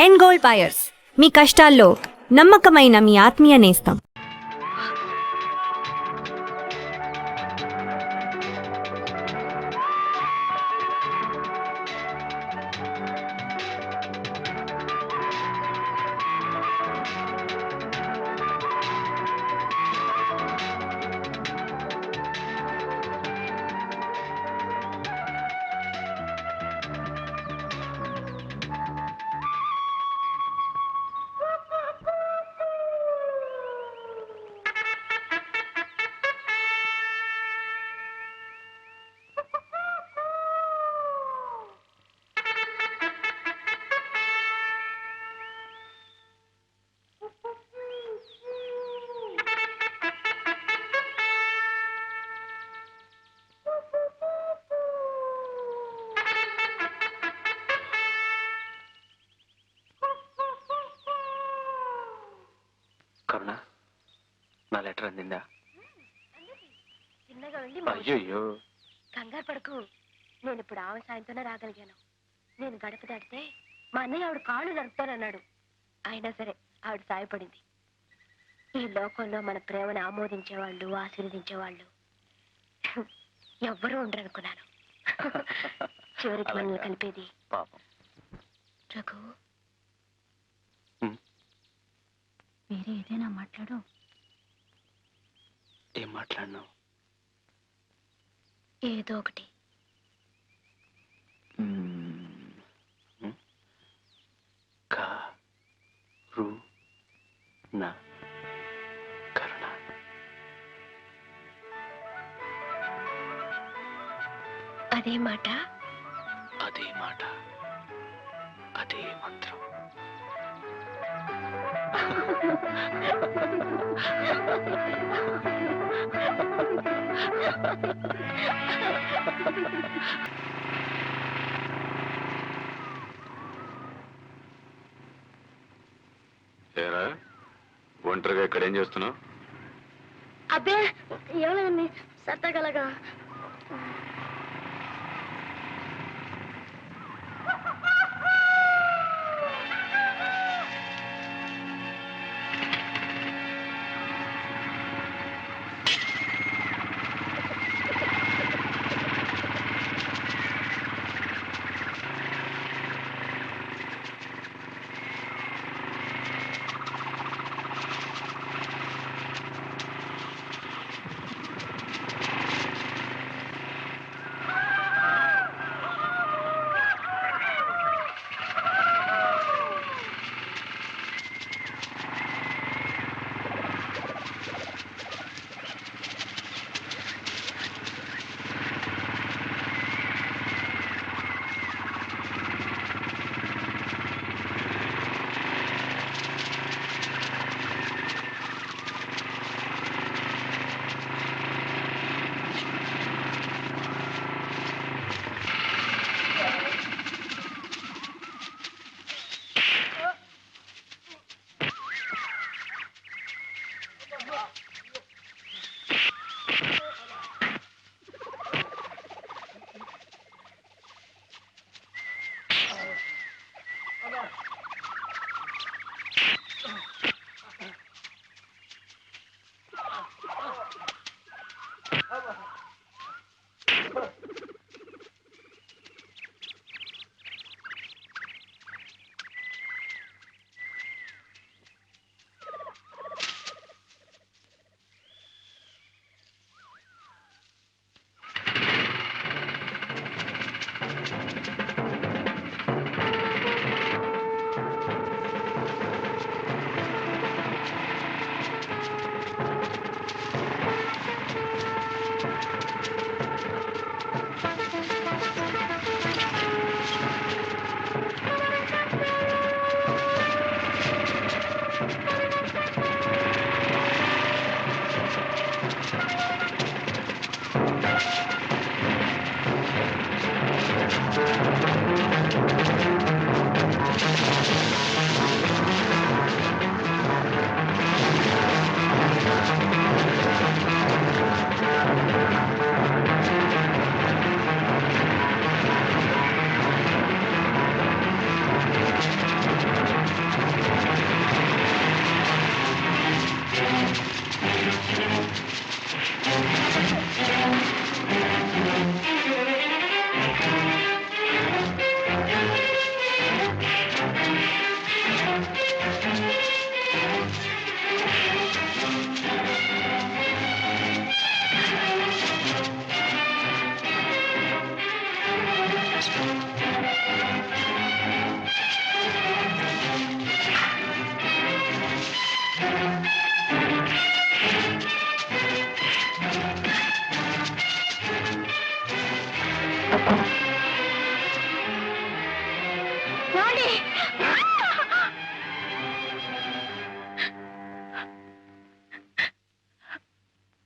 End gold buyers, మీ కష్టాల్లో నమ్మకమైన మీ ఆత్మీయ నేస్తం. కరుణ, నా లెటర్ అందిందా? చిన్నగా ఉంది. అయ్యో, కంగారు పడకు. నేను ఇప్పుడు ఆమె సాయంతోనే రాగలిగాను. నేను గడప దాటితే మా అన్నయ్య ఆవిడ కాళ్ళు నరుకుతానన్నాడు. అయినా సరే ఆవిడ సాయపడింది. ఈ లోకంలో మన ప్రేమను ఆమోదించేవాళ్ళు, ఆశీర్వదించేవాళ్ళు ఎవ్వరూ ఉండరనుకున్నాను. చివరికి మనల్ని కలిపేది పాపం. రఘు, వేరే ఏదైనా మాట్లాడు. ఏం మాట్లాడినావు? ఏదో ఒకటి. కరుణ, అదే మాట, అదే మాట, అదే మంత్రం. ఏరా, ఒంటరిగా ఇక్కడ ఏం చేస్తున్నావు? అబ్బే ఏమైంది? సత్తగలగా.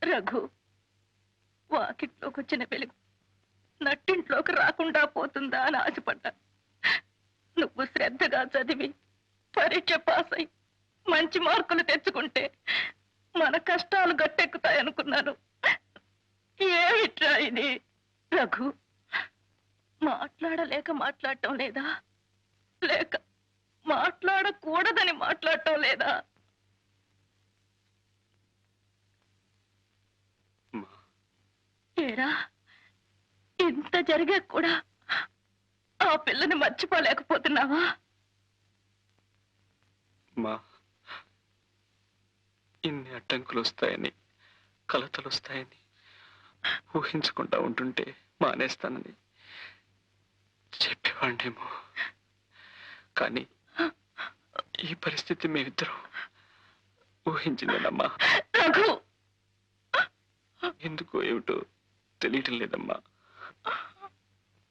రఘు, వాకిట్లోకి వచ్చిన వెలుగు నట్టింట్లోకి రాకుండా పోతుందా అని ఆశపడ్డా. నువ్వు శ్రద్ధగా చదివి పరీక్ష పాస్ అయి మంచి మార్కులు తెచ్చుకుంటే మన కష్టాలు గట్టెక్కుతాయనుకున్నాను. ఏమిట్రా ఇది? రఘు, మాట్లాడలేక మాట్లాడటం లేదా, లేక మాట్లాడకూడదని మాట్లాడటం లేదా? ఏరా, ఇంత జరిగా కూడా ఆ పిల్లని మర్చిపోలేకపోతున్నావా? మా ఇన్ని అడ్డంకులు వస్తాయని, కలతలు వస్తాయని ఊహించకుండా ఉంటుంటే మానేస్తానని చెప్పేవాడినేమో. కానీ ఈ పరిస్థితి మేమిద్దరం ఊహించిందేనమ్మా. రఘు, ఎందుకో ఏమిటో తెలియటం లేదమ్మా.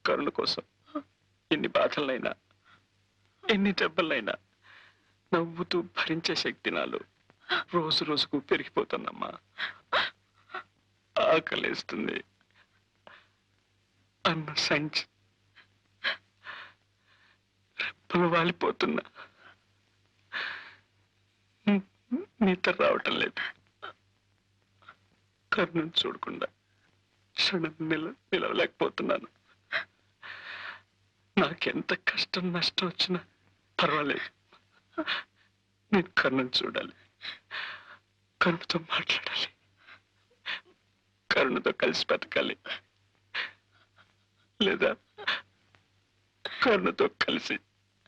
కరుణ కోసం ఎన్ని బాధలైనా, ఎన్ని దెబ్బలైనా నవ్వుతూ భరించే శక్తి నాలో రోజు రోజుకు పెరిగిపోతుందమ్మా. ఆకలేస్తుంది అన్న సంచి రెప్పలు వాలిపోతున్నా నిద్ర రావటం లేదు. కరుణను చూడకుండా క్షణం నిలవలేకపోతున్నాను. నాకెంత కష్టం నష్టం వచ్చినా పర్వాలేదు, నేను కరుణను చూడాలి, కరుణతో మాట్లాడాలి, కరుణతో కలిసి బతకాలి, లేదా కరుణతో కలిసి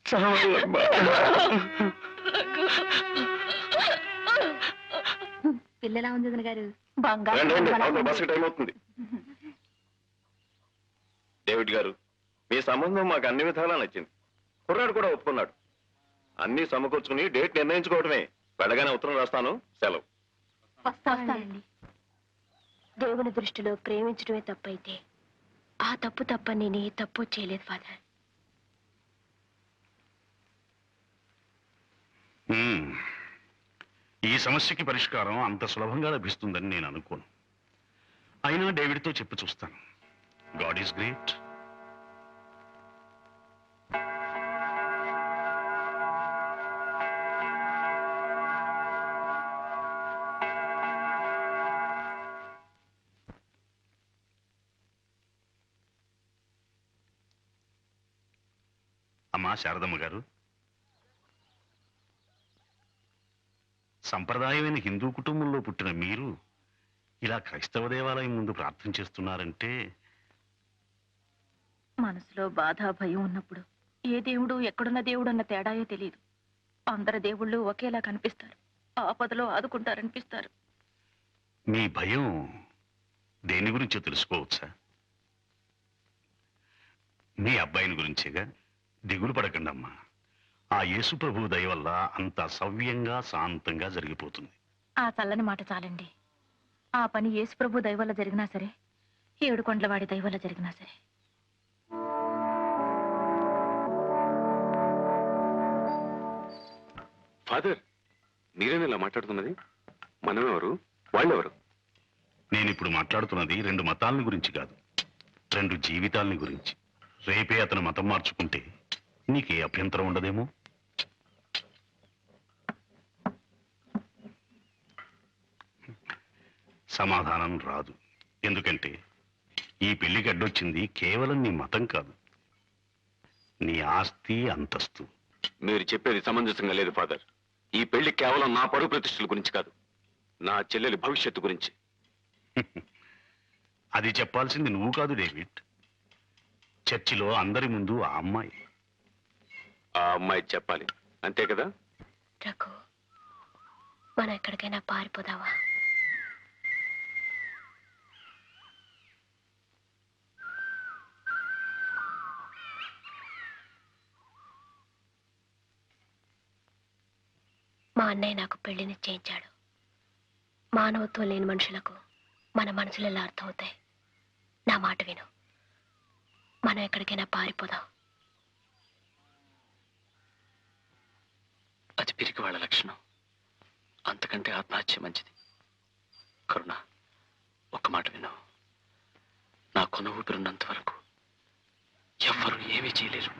చావాలమ్మా. పిల్లలా ఉంది వదిన గారు. బస్సు టైం అవుతుంది. డేవిడ్ గారు, మీ సంబంధం మాకు అన్ని విధాలా నచ్చింది. కుర్రాడు కూడా ఒప్పుకున్నాడు. అన్ని సమకూర్చుకుని డేట్ నిర్ణయించుకోవడమే. వెళ్ళగానే ఉత్తరం రాస్తాను. సెలవు. వస్తానండి. దేవుని దృష్టిలో ప్రేమించడమే తప్పైతే ఆ తప్పు తప్ప నేను ఏ తప్పు చేయలేదు ఫాదర్. ఈ సమస్యకి పరిష్కారం అంత సులభంగా లభిస్తుందని నేను అనుకోను. అయినా డేవిడ్తో చెప్పి చూస్తాను. God is great. అమ్మా శారదమ్మ గారు, సంప్రదాయమైన హిందూ కుటుంబంలో పుట్టిన మీరు ఇలా క్రైస్తవ దేవాలయం ముందు ప్రార్థన చేస్తున్నారంటే మనసులో బాధ భయం ఉన్నప్పుడు ఏ దేవుడు ఎక్కడున్న దేవుడు అన్న తేడాయో తెలియదు. అందరి దేవుళ్ళు ఒకేలా కనిపిస్తారు, ఆపదలో ఆదుకుంటారనిపిస్తారు. మీ భయం దేని గురించో తెలుసుకోవచ్చా? మీ అబ్బాయిని గురించేగా. దిగులు పడకండి అమ్మా. ఆ యేసు ప్రభు దయ వల్ల అంత సవ్యంగా శాంతంగా జరిగిపోతుంది. ఆ చల్లని మాట చాలండి. ఆ పని యేసు ప్రభు దయ వల్ల జరిగినా సరే, ఏడుకొండలవాడి దయ వల్ల జరిగినా సరే. ఫాదర్, మీరేనా ఇలా మాట్లాడుతున్నది? మనమెవరు, వాళ్ళెవరు? నేనిప్పుడు మాట్లాడుతున్నది 2 మతాలని గురించి కాదు, 2 జీవితాలని గురించి. రేపే అతను మతం మార్చుకుంటే నీకే అభ్యంతరం ఉండదేమో. సమాధానం రాదు. ఎందుకంటే ఈ పెళ్లికి అడ్డొచ్చింది కేవలం నీ మతం కాదు, నీ ఆస్తి అంతస్తు. మీరు చెప్పేది సమంజసంగా లేదు ఫాదర్. ఈ పెళ్లి కేవలం నా పరువు ప్రతిష్టల గురించి కాదు, నా చెల్లెలి భవిష్యత్తు గురించి. అది చెప్పాల్సింది నువ్వు కాదు డేవిడ్. చర్చిలో అందరి ముందు ఆ అమ్మాయి. ఆ అమ్మాయి చెప్పాలి, అంతే కదా? రఘు, మనం ఎక్కడికైనా పారిపోదావా? మా అన్నయ్య నాకు పెళ్లి నిశ్చయించాడు. మానవత్వం లేని మనుషులకు మన మనసులు ఎలా అర్థమవుతాయి? నా మాట విను, మనం ఎక్కడికైనా పారిపోదాం. అది పిరికి వాళ్ళ లక్షణం. అంతకంటే ఆత్మహత్య మంచిది. కరుణ, ఒక్క మాట విను. నా కొన ఊపిరున్నంత వరకు ఎవ్వరూ ఏమీ చేయలేరు.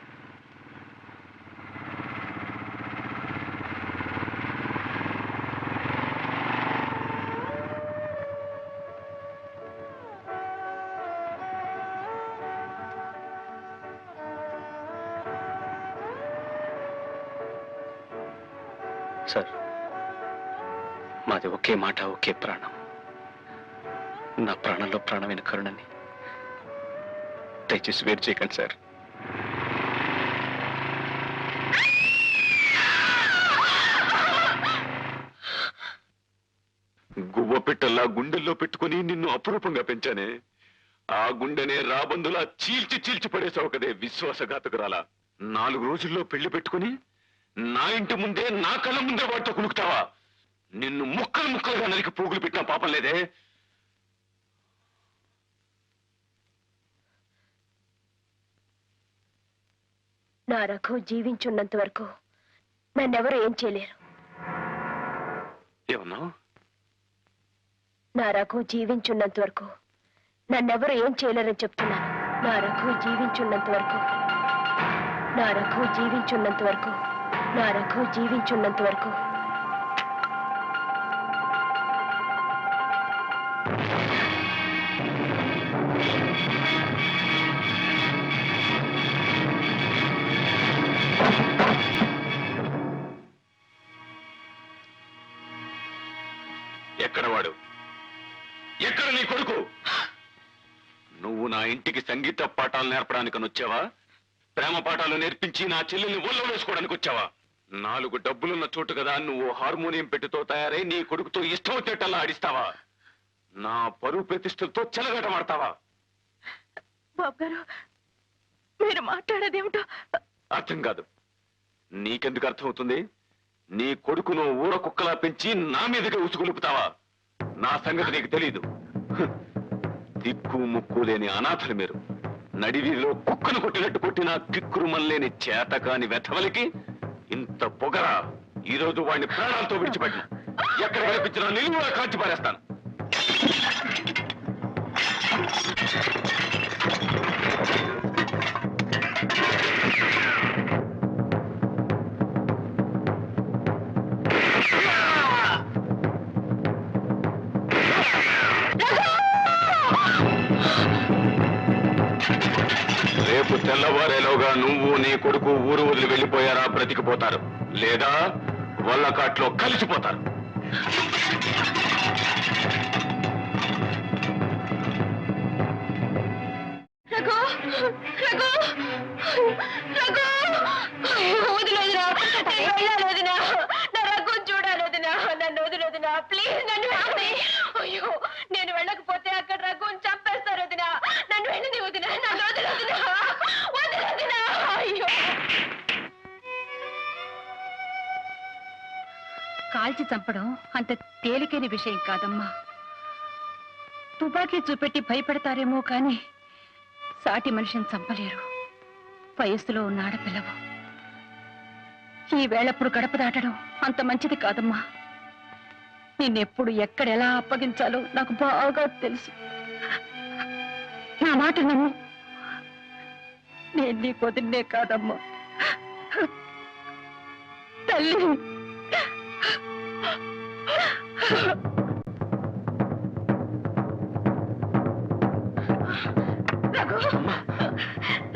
సార్, మాది ఒకే మాట, ఒకే ప్రాణం. నా ప్రాణంలో ప్రాణమైన కరుణని దయచేసి వేరు చేయకండి సార్. గువ్వ పిట్టల్లా గుండెల్లో పెట్టుకుని నిన్ను అపురూపంగా పెంచానే, ఆ గుండెనే రాబందులా చీల్చి చీల్చి పడేసావు కదే విశ్వాసఘాతకురాలా. 4 రోజుల్లో పెళ్లి పెట్టుకుని నా ఇంటి ముందే, నా కళ్ళ ముందే వాటితో కులుకుతావా? నిన్ను ముక్కలు ముక్కలుగా నరికి పోగులు పెట్టిన పాపం లేదే. నా రఘు జీవించున్నంత వరకు నన్నెవరు ఏం చేయలేరు. ఏమన్నావు? నా రఘు జీవించున్నంత వరకు నన్నెవరు ఏం చేయలేరని చెప్తున్నాను. నా రఘు జీవించున్నంత వరకు, నా రఘు జీవించున్నంత వరకు, నా రఘు జీవించున్నంత వరకు. ఎక్కడ వాడు? ఎక్కడ నీ కొడుకు? నువ్వు నా ఇంటికి సంగీత పాఠాలు నేర్పడానికని వచ్చావా? ప్రేమ పాఠాలు నేర్పించి నా చెల్లెల్ని ఒళ్ళో వేసుకోవడానికి వచ్చావా? 4 డబ్బులున్న చోటు కదా నువ్వు హార్మోనియం పెట్టితో తయారై నీ కొడుకుతో ఇష్టం వచ్చేటల్లా ఆడిస్తావా? నా పరువు ప్రతిష్టలతో చెలగటమాడతావా? బాబు గారు, మీరు మాట్లాడేదేమిటో అర్థం కాదు. నీకెందుకు అర్థమవుతుంది? నీ కొడుకును ఊర కుక్కలా పెంచి నా మీదగా ఉసుగులుపుతావా? నా సంగతి నీకు తెలీదు. దిక్కు ముక్కు లేని అనాథలు మీరు. నడివీధిలో కుక్కను కొట్టినట్టు కొట్టిన కిక్కురుమల్లేని చేతకాని వెధవలికి ఇంత పొగరా? ఈ రోజు వాడిని ప్రాణాలతో విడిచిపెట్టిన ఎక్కడ కనిపించినా నిలువుగా కాల్చి పారేస్తాను. రేపు తెల్లవారేలోగా నువ్వు నీ కొడుకు ఊరు వదిలి వెళ్ళిపోయారా బ్రతికిపోతారు, లేదా వల్లకాట్లో కలిసిపోతారు. రఘు, రఘు, రఘు, వదిలేదురా, నేను వెళ్ళాలి వదినా, నా రఘు చూడాలి వదినా, నన్ను వదిలేదునా, ప్లీజ్ నన్ను వెళ్ళి. అయ్యో, నేను వెళ్ళకపోతే అక్కడ రఘుని చంపేస్తారు వదినా, నన్ను వెళ్ళని వదినా, నన్ను వదిలేదునా, వదిలేదునా. అయ్యో, కాల్చి చంపడం అంత తేలికైన విషయం కాదమ్మా. తుపాకీ చూపెట్టి భయపెడతారేమో కానీ సాటి మనిషిని చంపలేరు. వయస్సులో ఉన్న ఆడపిల్లవు. ఈ వేళప్పుడు గడప దాటడం అంత మంచిది కాదమ్మా. నిన్నెప్పుడు ఎక్కడెలా అప్పగించాలో నాకు బాగా తెలుసు. నా మాట నమ్ము. నేను నీ కొద్దినే కాదమ్మా, తల్లి. రఘు,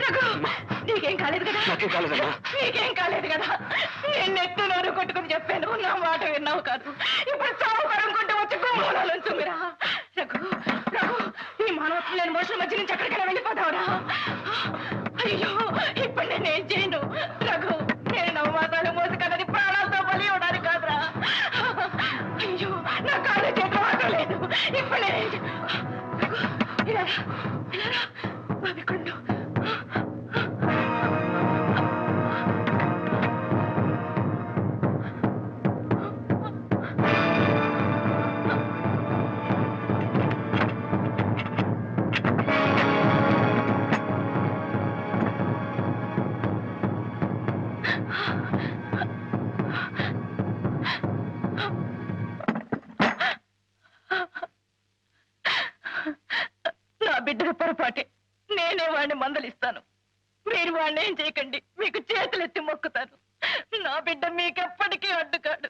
రఘు, నీకేం కాలేదు కదా? నాకేం కాలేదమ్మా. నీకేం కాలేదు కదా? నేను నెత్తులోను కొట్టుకుని చెప్పాను, నా మాట విన్నావు కాదు. ఇప్పుడు చావు కడుక్కుంటూ వచ్చి గోమూలంచుందిరా. రఘు, రఘు, ఈ మానవత్వం లేని మనుషుల మధ్య నుంచి ఎక్కడికైనా వెళ్ళిపోతావురా? అయ్యో, ఇప్పుడు నేనేం చేయను? రఘు, కొద్దిగా పొరపాటే. నేనే వాడిని మందలిస్తాను. మీరు వాడిని ఏం చేయకండి. మీకు చేతులెత్తి మొక్కుతాను. నా బిడ్డ మీకెప్పటికీ అడ్డుకాడు.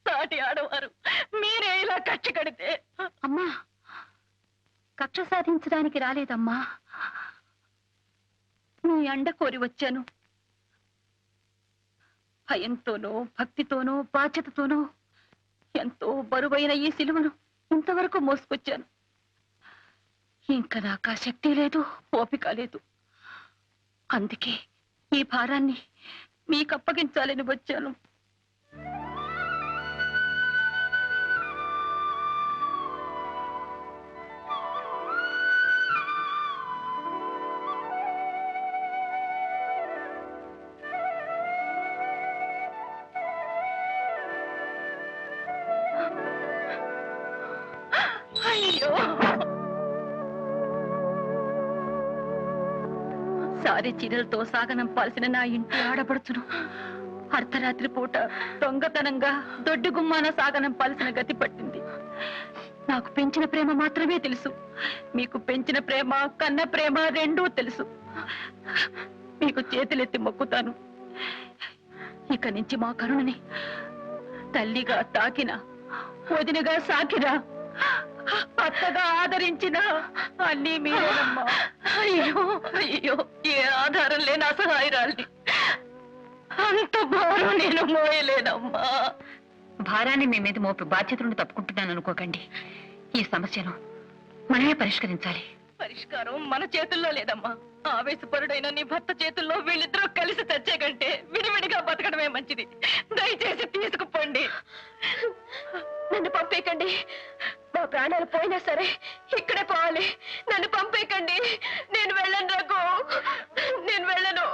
సాటి ఆడవారు మీరే ఇలా కక్ష కడితే. అమ్మా, కక్ష సాధించడానికి రాలేదమ్మా. నీ అండ కోరి వచ్చాను. భయంతోనో భక్తితోనో బాధ్యతతోనో ఎంతో బరువైన ఈ సిలువను ఇంతవరకు మోసుకొచ్చాను. ఇంకా నాకు ఆ శక్తి లేదు, ఓపిక లేదు. అందుకే ఈ భారాన్ని మీకు అప్పగించాలని వచ్చాను. అయ్యో, సారి చీరలతో సాగనంపాల్సిన నా ఇంటి ఆడపడుచును అర్ధరాత్రి పూట దొంగతనంగా దొడ్డి గుమ్మాన సాగనంపాల్సిన గతి పట్టింది. నాకు పెంచిన ప్రేమ మాత్రమే తెలుసు. మీకు పెంచిన ప్రేమ, కన్న ప్రేమ రెండూ తెలుసు. మీకు చేతులెత్తి మొక్కుతాను. ఇక నుంచి మా కరుణని తల్లిగా తాకిన, వదినగా సాకిన, అత్తగా ఆదరించిన అన్నీ మీరేనమ్మా. అయ్యో అయ్యో, ఏ ఆధారం లేని అసహాయరాల్ని. అంత భారం నేను మోయలేనమ్మా. భారాన్ని మీ మీద మోపి బాధ్యతలను తప్పుకుంటున్నాను అనుకోకండి. ఈ సమస్యను మనమే పరిష్కరించాలి. పరిష్కారం మన చేతుల్లో లేదమ్మా. ఆవేశపరుడైన నీ భర్త చేతుల్లో వీళ్ళిద్దరూ కలిసి చచ్చే కంటే విడివిడిగా బతకడమే మంచిది. దయచేసి తీసుకుపోండి. నన్ను పంపేయకండి. మా ప్రాణాలు పోయినా సరే ఇక్కడే పోవాలి. నన్ను పంపేయకండి. నేను వెళ్ళను రఘు, నేను వెళ్ళను.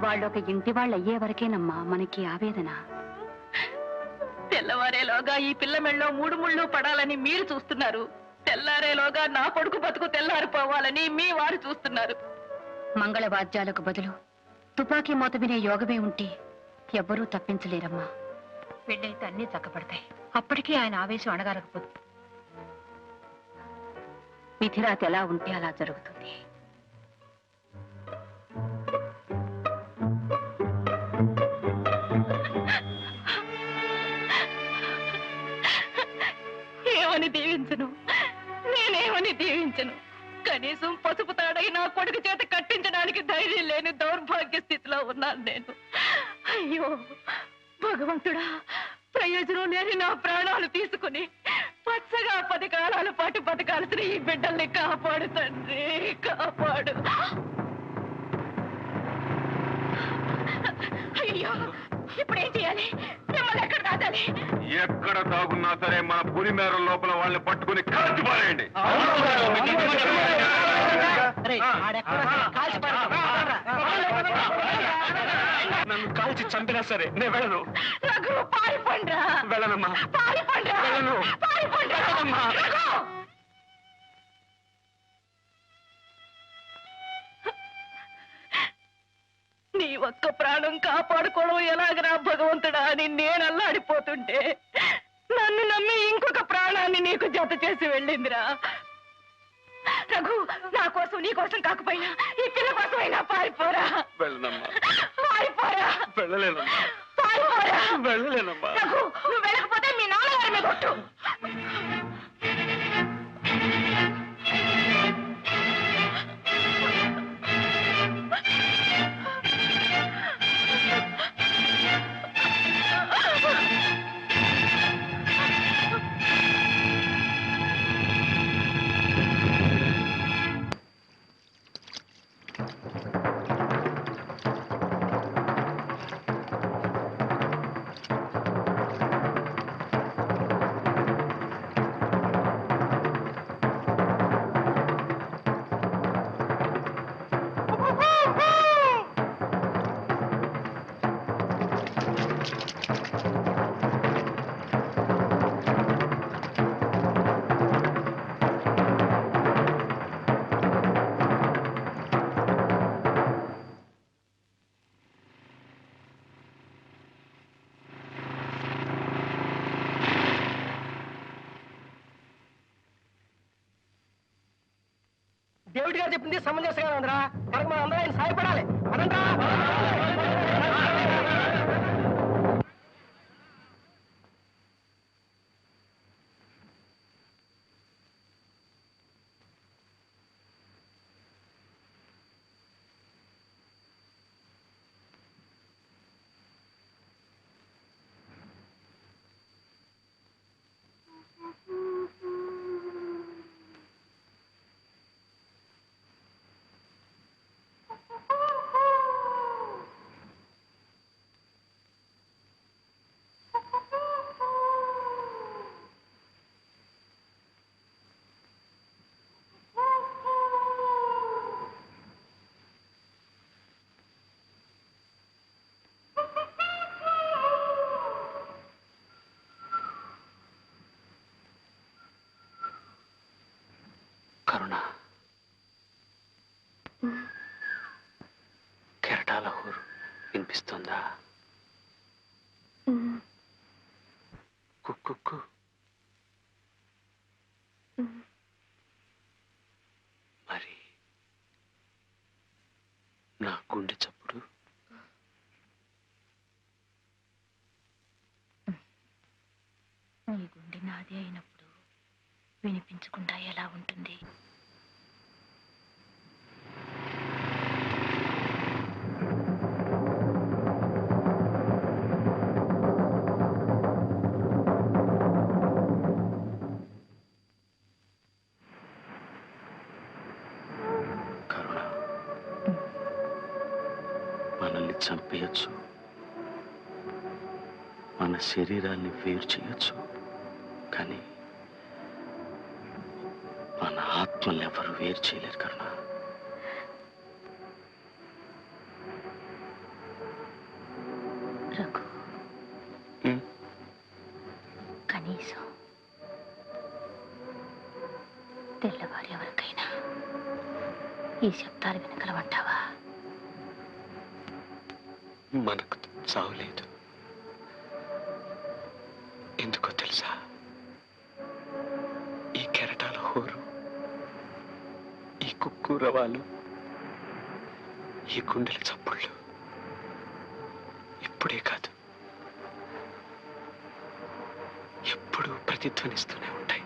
వాళ్ళు ఒక ఇంటి వాళ్ళు అయ్యే వరకేనమ్మా మనకి ఆవేదన. తెల్లవారేలోగా ఈ పిల్ల మెళ్ళలో 3 ముళ్ళు పడాలని మీరు చూస్తున్నారు. తెల్లారేలోగా నా కొడుకు బతుకు తెల్లారిపోవాలని మీ వారు చూస్తున్నారు. మంగళవాద్యాలకు బదులు తుపాకీ మోత వినే యోగమే ఉంటే ఎవ్వరూ తప్పించలేరమ్మా. పెళ్ళైతే అన్నీ చక్కపడతాయి. అప్పటికీ ఆయన ఆవేశం అణగారకపోదు. విధిరాత ఎలా ఉంటే అలా జరుగుతుంది. ఏమని దీవించను, నేనేమని దీవించను. కనీసం పసుపు తాడై నా కొడుకు చేత కట్టించడానికి ధైర్యం లేని దౌర్భాగ్య స్థితిలో ఉన్నాను నేను. అయ్యో భగవంతుడా, ప్రయోజనం లేని నా ప్రాణాలు తీసుకుని పచ్చగా 10 కాలాల పాటు బతకాల్సిన ఈ బిడ్డల్ని కాపాడు తండ్రి, కాపాడు. అయ్యో, ఇప్పుడేం చేయాలి? మిమ్మల్ని ఎక్కడ దాచాలి? ఎక్కడ దాగున్నా సరే మన పులిమేర లోపల వాళ్ళని పట్టుకుని కాల్చి పారేయండి. నన్ను కాల్చి చంపినా సరే నేను వెళ్ళను. రఘు, పారిపోండ్రా. వెళ్ళనమ్మా, పారిపోండ్రా. వెళ్ళను. పారిపోండ్రా. రఘు! నీ ఒక్క ప్రాణం కాపాడుకోవడం ఎలాగరా భగవంతుడా అని నేను అల్లాడిపోతుంటే నన్ను నమ్మి ఇంకొక ప్రాణాన్ని నీకు జత చేసి వెళ్ళిందిరా. రఘు, నా కోసం నీ కోసం కాకపోయినా ఈ పిల్ల కోసం అయినా పారిపోరా. వెళ్ళనమ్మా, పారిపోరా. వెళ్ళలేనమ్మా, పారిపోరా. వెళ్ళలేనమ్మా. రఘు, నువ్వు వెళ్ళకపోతే మీ నాన్నగారి మీద కొట్టు. దేవుడి గారు చెప్పింది సమంజసంగా ఉందిరా. కనుక మనం అందరం ఆయన సాయపడాలి. పదండ్రా. కరుణ, కెరటాల హోరు వినిపిస్తుందా? కుక్కు మరి నా గుండె చప్పుడు? నీ గుండె నాది అయినప్పుడు వినిపించకుండా ఎలా ఉంటుంది? కరుణ, మనల్ని చంపేయచ్చు, మన శరీరాల్ని వేరు చేయొచ్చు, కానీ మన ఆత్మల్ని ఎవరు వేరు చేయలేరు కరుణ. రఘు, కనీసం తెల్లవారి ఎవరికైనా ఈ శబ్దాలు వినగలవంటావా? మనకు చావులేదు. ఎందుకో తెలుసా? ఈ కెరటాల హోరు, ఈ కుక్కూరవాలు, ఈ గుండెల చప్పుళ్ళు ఇప్పుడే కాదు, ఎప్పుడూ ప్రతిధ్వనిస్తూనే ఉంటాయి.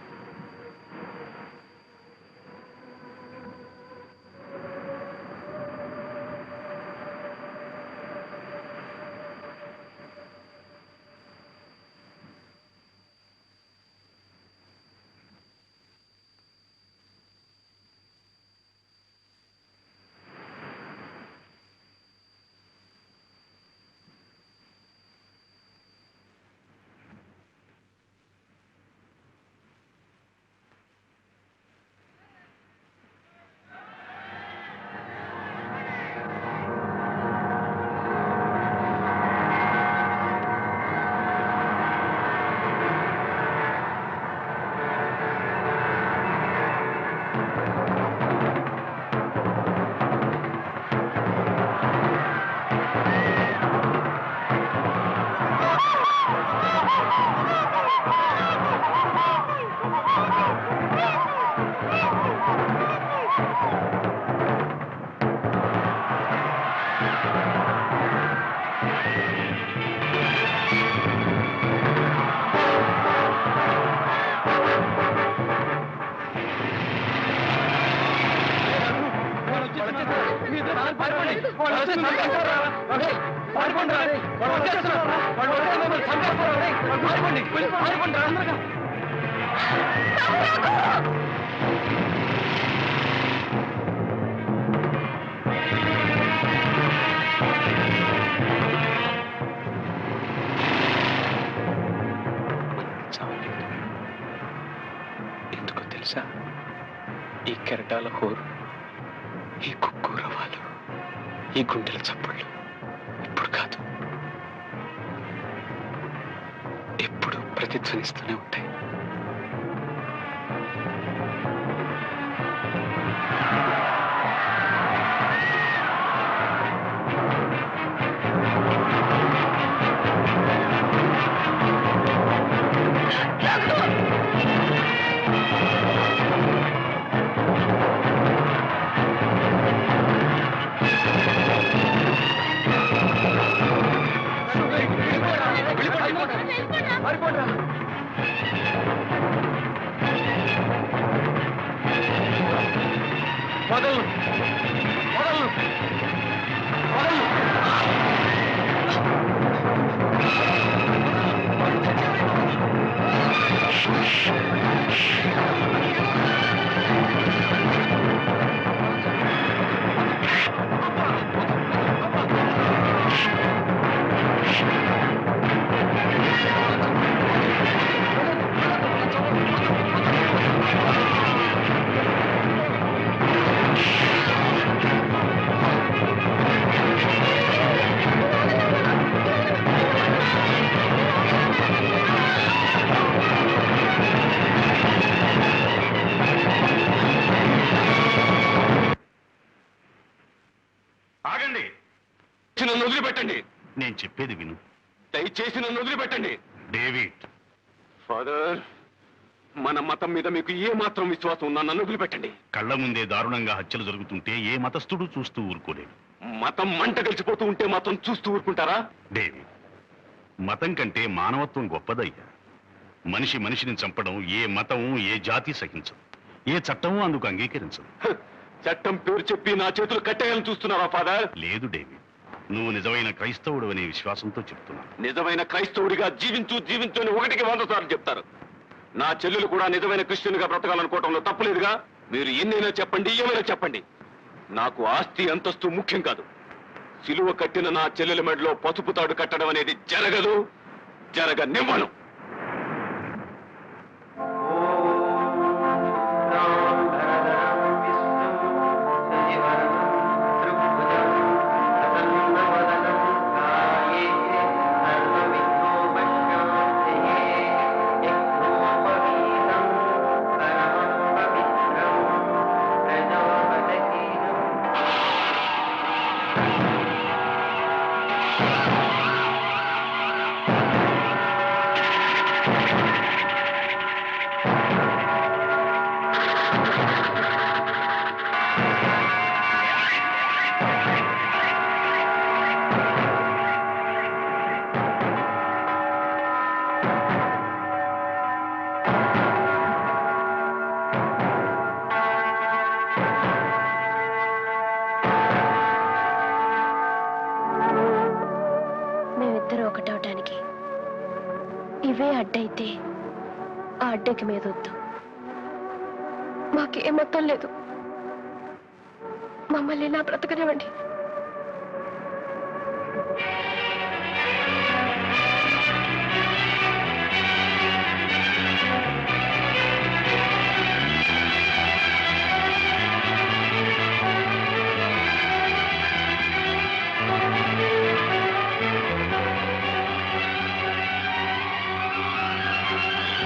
ఎందుకో తెలుసా? ఈ కెరటాల హోరు, ఈ కుక్కూరవాలు, ఈ గుండెల చప్పుళ్ళు ఇప్పుడు కాదు, ఎప్పుడు ప్రతిధ్వనిస్తూనే ఉంటాయి. నన్ను వదిలిపెట్టండి. నేను చెప్పేది విను. దయచేసి నన్ను వదిలిపెట్టండి. డేవిడ్, ఫాదర్, మన మతం మీద మీకు ఏ మాత్రం విశ్వాసం ఉన్నా నన్ను వదిలిపెట్టండి. కళ్ళ ముందే దారుణంగా హత్యలు జరుగుతుంటే ఏ మతస్థుడు చూస్తూ ఊరుకోలేడు. మతం మంట కలిసిపోతూ ఉంటే మాత్రం చూస్తూ ఊరుకుంటారా? డేవిడ్, మతం కంటే మానవత్వం గొప్పదయ్యా. మనిషి మనిషిని చంపడం ఏ మతం, ఏ జాతి సహించదు. ఏ చట్టము అందుకు అంగీకరించదు. హ, చట్టం పేరు చెప్పి నా చేతులు కట్టేయాలని చూస్తున్నారా ఫాదర్? లేదు డేవిడ్, నువ్వు నిజమైన క్రైస్తవుడు అనే విశ్వాసంతో చెప్తున్నాను. నిజమైన క్రైస్తవుడిగా జీవించు అని 1కి 100 సార్లు చెప్తారు. నా చెల్లెలు కూడా నిజమైన క్రిస్టియన్గా బ్రతకాలనుకోవటంలో తప్పులేదుగా. మీరు ఎన్నైనా చెప్పండి, ఏమైనా చెప్పండి. నాకు ఆస్తి అంతస్తు ముఖ్యం కాదు. సిలువ కట్టిన నా చెల్లెల మెడలో పసుపు తాడు కట్టడం అనేది జరగదు, జరగనివ్వను. మేమిద్దరూ ఒకటవటానికి ఇవే అడ్డైతే ఆ అడ్డకి మీద వద్దు. మాకే మొత్తం లేదు. మమ్మల్ని ఇలా బ్రతకనివ్వండి.